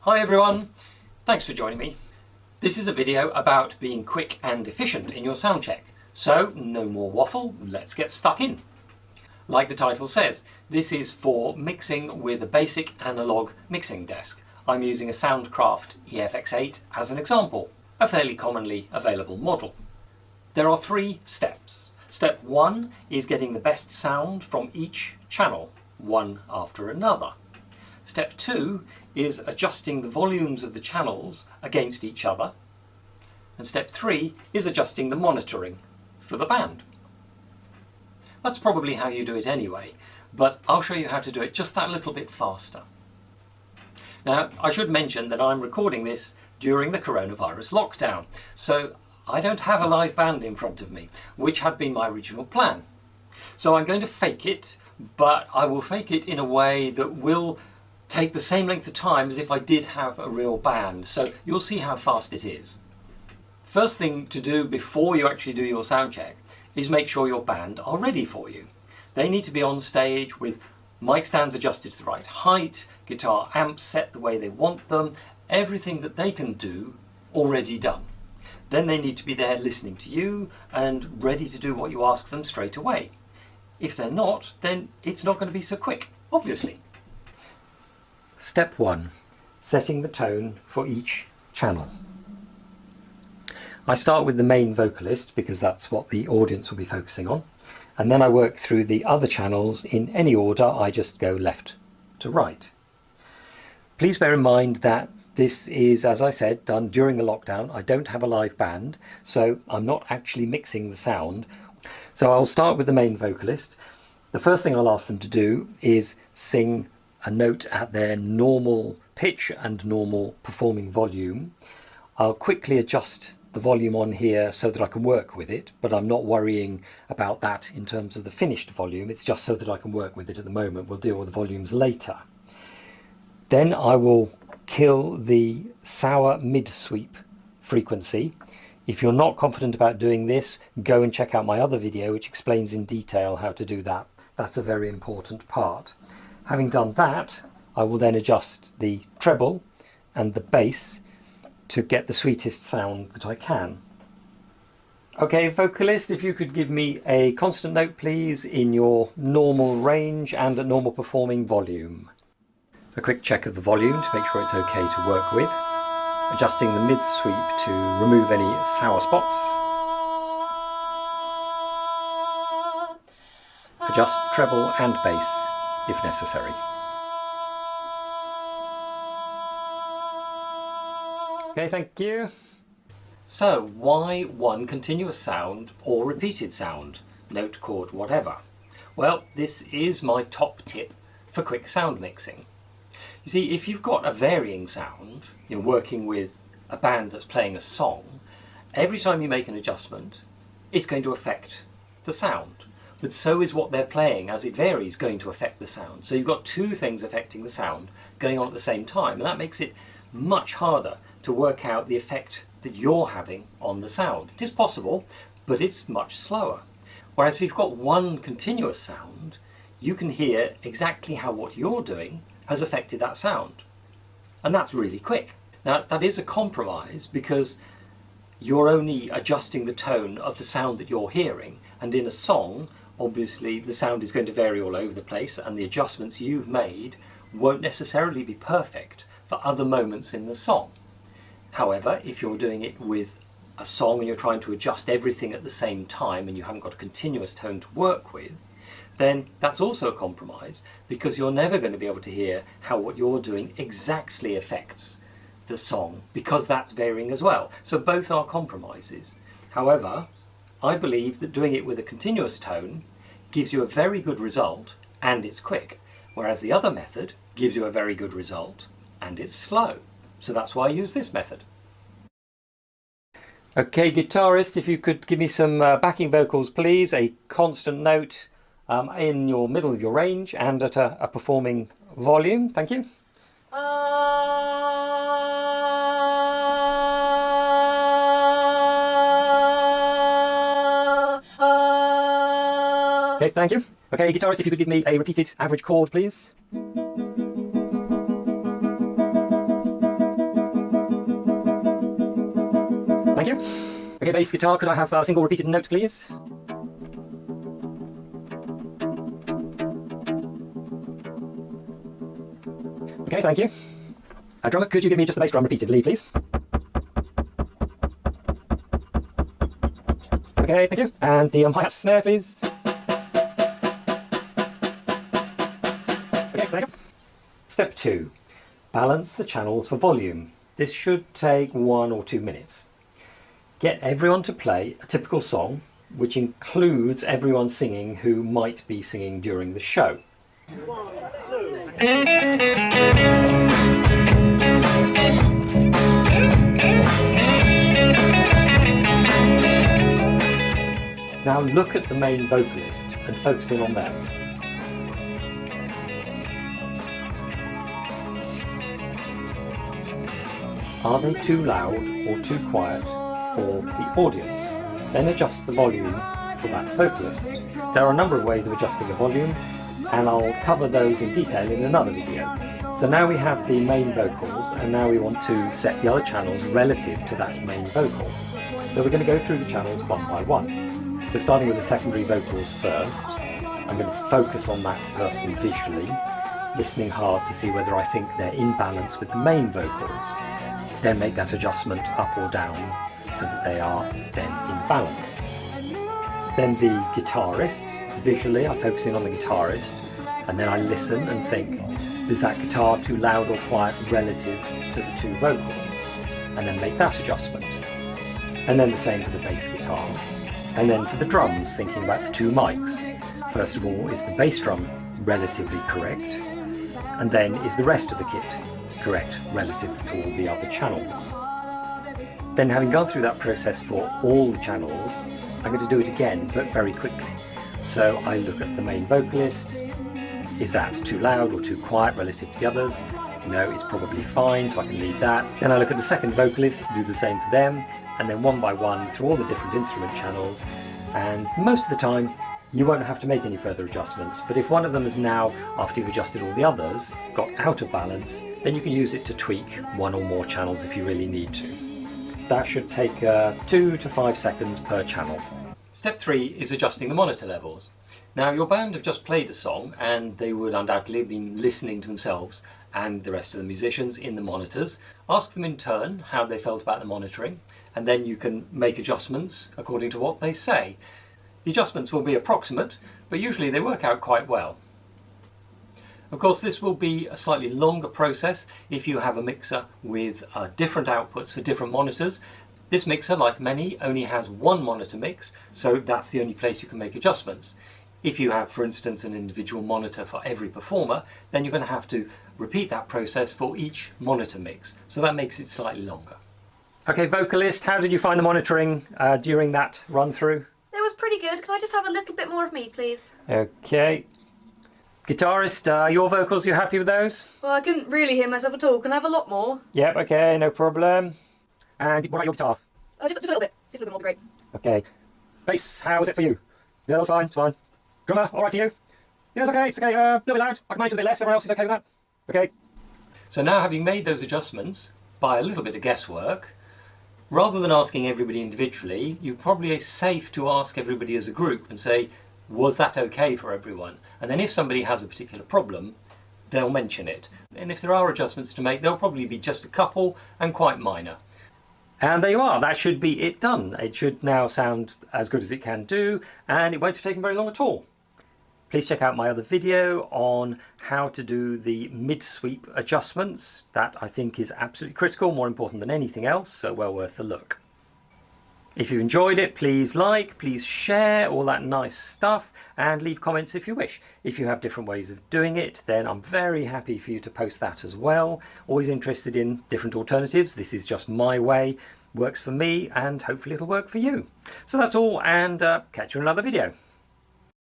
Hi everyone, thanks for joining me. This is a video about being quick and efficient in your sound check. So no more waffle, let's get stuck in. Like the title says, this is for mixing with a basic analog mixing desk. I'm using a Soundcraft EFX8 as an example, a fairly commonly available model. There are 3 steps. Step 1 is getting the best sound from each channel, one after another. Step 2 is adjusting the volumes of the channels against each other. And step 3 is adjusting the monitoring for the band. That's probably how you do it anyway, but I'll show you how to do it just that little bit faster. Now, I should mention that I'm recording this during the coronavirus lockdown, so I don't have a live band in front of me, which had been my original plan. So I'm going to fake it, but I will fake it in a way that will take the same length of time as if I did have a real band, so you'll see how fast it is. First thing to do before you actually do your sound check is make sure your band are ready for you. They need to be on stage with mic stands adjusted to the right height, guitar amps set the way they want them, everything that they can do already done. Then they need to be there listening to you and ready to do what you ask them straight away. If they're not, then it's not going to be so quick, obviously. Step 1. Setting the tone for each channel. I start with the main vocalist because that's what the audience will be focusing on, and then I work through the other channels in any order. I just go left to right. Please bear in mind that this is, as I said, done during the lockdown. I don't have a live band, so I'm not actually mixing the sound. So I'll start with the main vocalist. The first thing I'll ask them to do is sing a note at their normal pitch and normal performing volume. I'll quickly adjust the volume on here so that I can work with it, but I'm not worrying about that in terms of the finished volume. It's just so that I can work with it at the moment. We'll deal with the volumes later. Then I will kill the sour mid-sweep frequency. If you're not confident about doing this, go and check out my other video which explains in detail how to do that. That's a very important part. Having done that, I will then adjust the treble and the bass to get the sweetest sound that I can. Okay, vocalist, if you could give me a constant note please in your normal range and at normal performing volume. A quick check of the volume to make sure it's okay to work with. Adjusting the mid-sweep to remove any sour spots. Adjust treble and bass if necessary. Okay, thank you. So, why one continuous sound or repeated sound? Note, chord, whatever. Well, this is my top tip for quick sound mixing. You see, if you've got a varying sound, you're working with a band that's playing a song, every time you make an adjustment, it's going to affect the sound. But so is what they're playing as it varies going to affect the sound. So you've got 2 things affecting the sound going on at the same time, and that makes it much harder to work out the effect that you're having on the sound. It is possible, but it's much slower. Whereas if you've got one continuous sound, you can hear exactly how what you're doing has affected that sound. And that's really quick. Now, that is a compromise because you're only adjusting the tone of the sound that you're hearing, and in a song, obviously the sound is going to vary all over the place and the adjustments you've made won't necessarily be perfect for other moments in the song. However, if you're doing it with a song and you're trying to adjust everything at the same time and you haven't got a continuous tone to work with, then that's also a compromise because you're never going to be able to hear how what you're doing exactly affects the song because that's varying as well. So both are compromises. However, I believe that doing it with a continuous tone gives you a very good result and it's quick, whereas the other method gives you a very good result and it's slow. So that's why I use this method. Okay, guitarist, if you could give me some backing vocals please, a constant note in your middle of your range and at a performing volume. Thank you. Okay, thank you. Okay, guitarist, if you could give me a repeated average chord, please. thank you. Okay, bass guitar, could I have a single repeated note, please? Okay, thank you. Drummer, could you give me just the bass drum repeatedly, please? Okay, thank you. And the hi-hat snare, please. Okay, thank you. Step 2. Balance the channels for volume. This should take 1 or 2 minutes. Get everyone to play a typical song, which includes everyone singing who might be singing during the show. 1, 2. Now look at the main vocalist and focus in on them. Are they too loud or too quiet for the audience? Then adjust the volume for that vocalist. There are a number of ways of adjusting the volume, and I'll cover those in detail in another video. So now we have the main vocals, and now we want to set the other channels relative to that main vocal. So we're going to go through the channels one by one. So starting with the secondary vocals first, I'm going to focus on that person visually, listening hard to see whether I think they're in balance with the main vocals. Then make that adjustment up or down so that they are then in balance. Then the guitarist, visually I focus in on the guitarist, and then I listen and think, is that guitar too loud or quiet relative to the two vocals? And then make that adjustment. And then the same for the bass guitar. And then for the drums, thinking about the two mics. First of all, is the bass drum relatively correct? And then is the rest of the kit correct relative to all the other channels? Then having gone through that process for all the channels, I'm going to do it again, but very quickly. So I look at the main vocalist. Is that too loud or too quiet relative to the others? No, it's probably fine, so I can leave that. Then I look at the second vocalist, do the same for them, and then one by one through all the different instrument channels. And most of the time, you won't have to make any further adjustments. But if one of them is now, after you've adjusted all the others, got out of balance, then you can use it to tweak one or more channels if you really need to. That should take 2 to 5 seconds per channel. Step 3 is adjusting the monitor levels. Now your band have just played a song and they would undoubtedly have been listening to themselves and the rest of the musicians in the monitors. Ask them in turn how they felt about the monitoring, and then you can make adjustments according to what they say. The adjustments will be approximate, but usually they work out quite well. Of course, this will be a slightly longer process if you have a mixer with different outputs for different monitors. This mixer, like many, only has one monitor mix, so that's the only place you can make adjustments. If you have, for instance, an individual monitor for every performer, then you're going to have to repeat that process for each monitor mix, so that makes it slightly longer. Okay, vocalist, how did you find the monitoring during that run through? It was pretty good. Can I just have a little bit more of me, please? Okay. Guitarist, your vocals, you happy with those? Well, I couldn't really hear myself at all. Can I have a lot more? Yep, okay, no problem. And what about your guitar? Just a little bit. Just a little bit more would be great. Okay. Bass, how was it for you? Yeah, that's fine, it's fine. Drummer, alright for you? Yeah, it's okay, a little bit loud. I can manage a bit less, everyone else is okay with that? Okay. So now having made those adjustments, by a little bit of guesswork, rather than asking everybody individually, you probably are safe to ask everybody as a group and say, was that okay for everyone? And then if somebody has a particular problem, they'll mention it. And if there are adjustments to make, there'll probably be just a couple and quite minor. And there you are, that should be it done. It should now sound as good as it can do, and it won't have taken very long at all. Please check out my other video on how to do the mid-sweep adjustments. That I think is absolutely critical, more important than anything else, so well worth a look. If you enjoyed it, please like, please share, all that nice stuff, and leave comments if you wish. If you have different ways of doing it, then I'm very happy for you to post that as well. Always interested in different alternatives. This is just my way, works for me, and hopefully it'll work for you. So that's all, and catch you in another video.